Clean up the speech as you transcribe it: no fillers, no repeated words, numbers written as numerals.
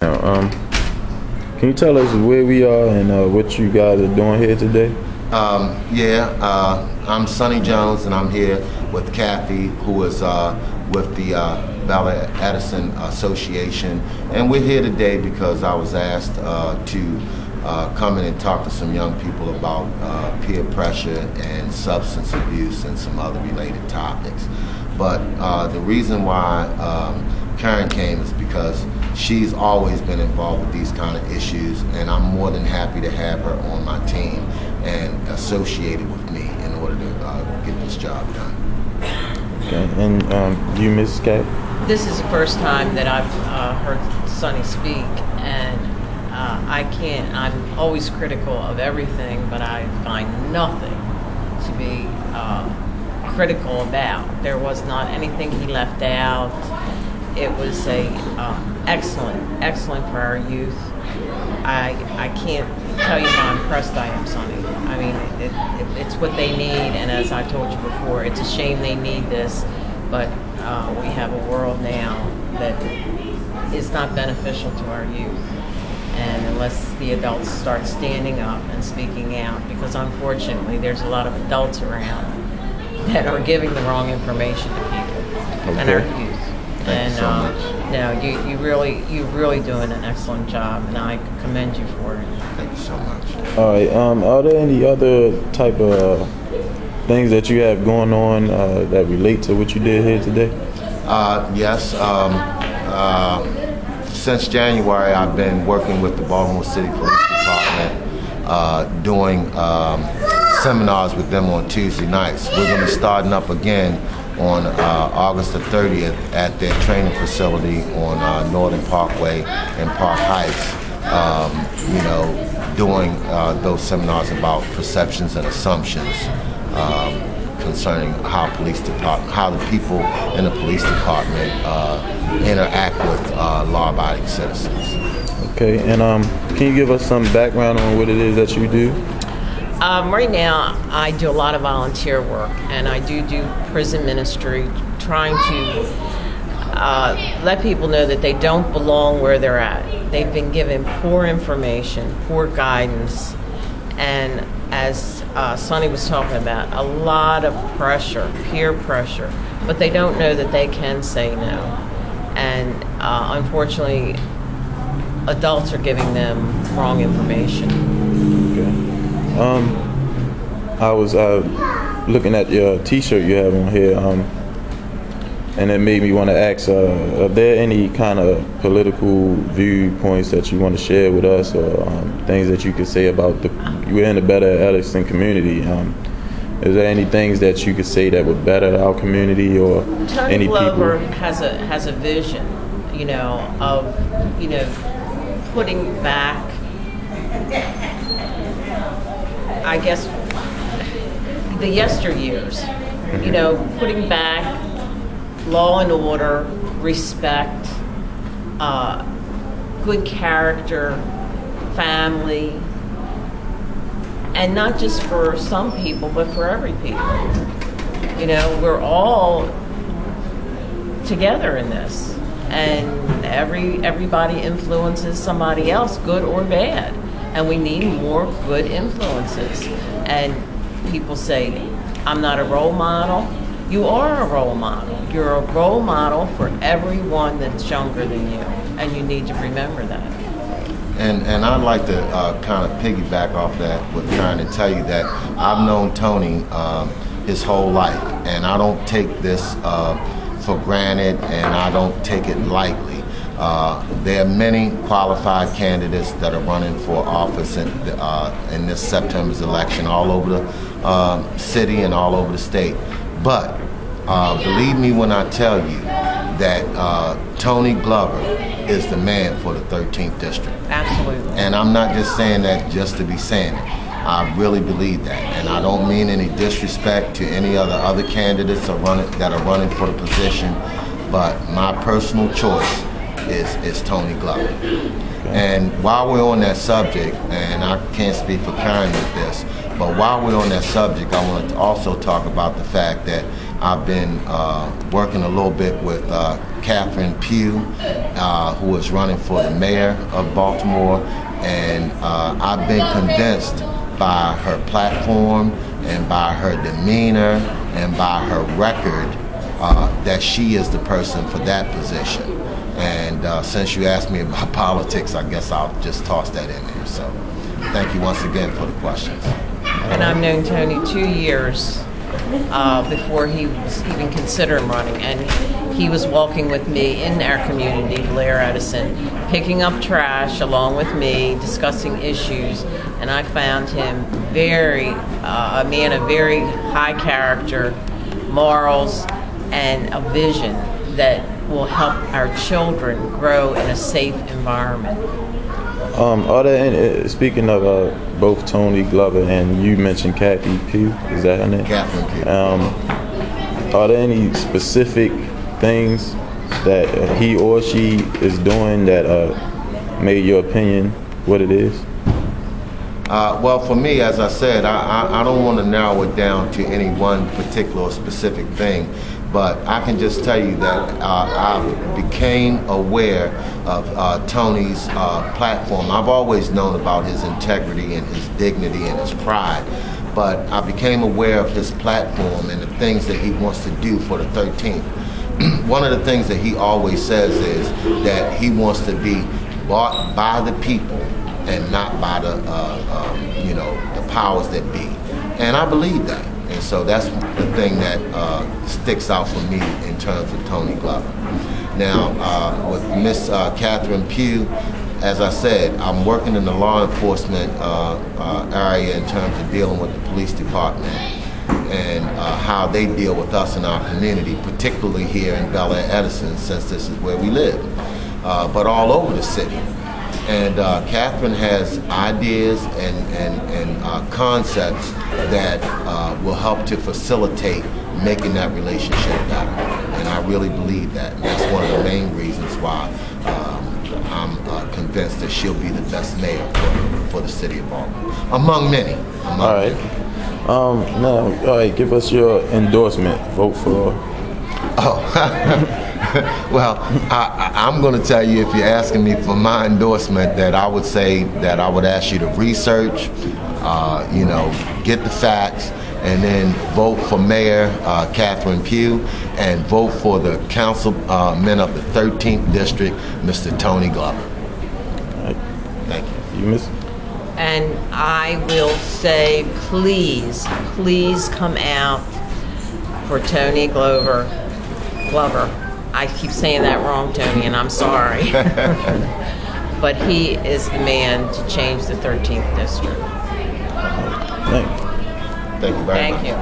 Now, can you tell us where we are and what you guys are doing here today? I'm Sonny Jones, and I'm here with Kathy, who is with the Bella Edison Association. And we're here today because I was asked to come in and talk to some young people about peer pressure and substance abuse and some other related topics. But the reason why Karen came is because she's always been involved with these kind of issues, and I'm more than happy to have her on my team and associated with me in order to get this job done. Okay, and you, Ms. Kat? This is the first time that I've heard Sonny speak, and I'm always critical of everything, but I find nothing to be critical about. There was not anything he left out. It was a excellent for our youth. I can't tell you how impressed I am, Sonny. I mean, it's what they need, and as I told you before, it's a shame they need this, but we have a world now that is not beneficial to our youth. And unless the adults start standing up and speaking out, because unfortunately there's a lot of adults around that are giving the wrong information to people and our youth. Thank you so much. No, you're really doing an excellent job, and I commend you for it. Thank you so much. All right. Are there any other type of things that you have going on that relate to what you did here today? Yes. Since January, I've been working with the Baltimore City Police Department, doing seminars with them on Tuesday nights. We're going to be starting up again on August the 30th at their training facility on Northern Parkway in Park Heights, doing those seminars about perceptions and assumptions concerning how the people in the police department interact with law-abiding citizens. Okay, and can you give us some background on what it is that you do? Right now, I do a lot of volunteer work, and I do prison ministry, trying to let people know that they don't belong where they're at. They've been given poor information, poor guidance, and as Sonny was talking about, a lot of pressure, peer pressure, but they don't know that they can say no. And unfortunately, adults are giving them wrong information. Okay. I was looking at your T-shirt you have on here, and it made me want to ask: are there any kind of political viewpoints that you want to share with us, or things that you could say about we're in the Bella Edison community? Is there any things that you could say that would better our community, or Tony any Glover people? has a vision, of putting back, I guess, the yesteryears, putting back law and order, respect, good character, family, and not just for some people, but for every people. We're all together in this, and everybody influences somebody else, good or bad. And we need more good influences. And people say, I'm not a role model. You are a role model. You're a role model for everyone that's younger than you. And you need to remember that. And I'd like to kind of piggyback off that with trying to tell you that I've known Tony his whole life. And I don't take this for granted, and I don't take it lightly. There are many qualified candidates that are running for office in this September's election all over the city and all over the state. But believe me when I tell you that Tony Glover is the man for the 13th District. Absolutely. And I'm not just saying that just to be saying it. I really believe that, and I don't mean any disrespect to any other candidates that are running for the position, but my personal choice is Tony Glover. And while we're on that subject, and I can't speak for Karen with this, but while we're on that subject, I want to also talk about the fact that I've been working a little bit with Catherine Pugh, who is running for the mayor of Baltimore, and I've been convinced by her platform and by her demeanor and by her record that she is the person for that position. And since you asked me about politics, I guess I'll just toss that in there. So thank you once again for the questions. And I've known Tony 2 years before he was even considering running. And he was walking with me in our community, Blair Edison, picking up trash along with me, discussing issues. And I found him a man of very high character, morals, and a vision that will help our children grow in a safe environment. Are there speaking of both Tony Glover and you mentioned Kathy Pugh, is that her name? Catherine Pugh. Are there any specific things that he or she is doing that made your opinion what it is? Well, for me, as I said, I don't want to narrow it down to any one particular or specific thing, but I can just tell you that I became aware of Tony's platform. I've always known about his integrity and his dignity and his pride, but I became aware of his platform and the things that he wants to do for the 13th. One of the things that he always says is that he wants to be bought by the people and not by the the powers that be, and I believe that. And so that's the thing that sticks out for me in terms of Tony Glover. Now, with Miss Catherine Pugh, as I said, I'm working in the law enforcement area in terms of dealing with the police department and how they deal with us in our community, particularly here in Bel Air Edison, since this is where we live, but all over the city. And Catherine has ideas and concepts that will help to facilitate making that relationship better. And I really believe that. And that's one of the main reasons why I'm convinced that she'll be the best mayor for the city of Baltimore, among many. All right. Now, all right, give us your endorsement. Vote for. Oh. Well, I'm going to tell you, if you're asking me for my endorsement, that I would say that I would ask you to research, get the facts, and then vote for Mayor Catherine Pugh, and vote for the councilman of the 13th District, Mr. Tony Glover. All right. Thank you. You miss? And I will say, please come out for Tony Glover. I keep saying that wrong, Tony, and I'm sorry. But he is the man to change the 13th district. Thank you. Thank you very much. Thank you.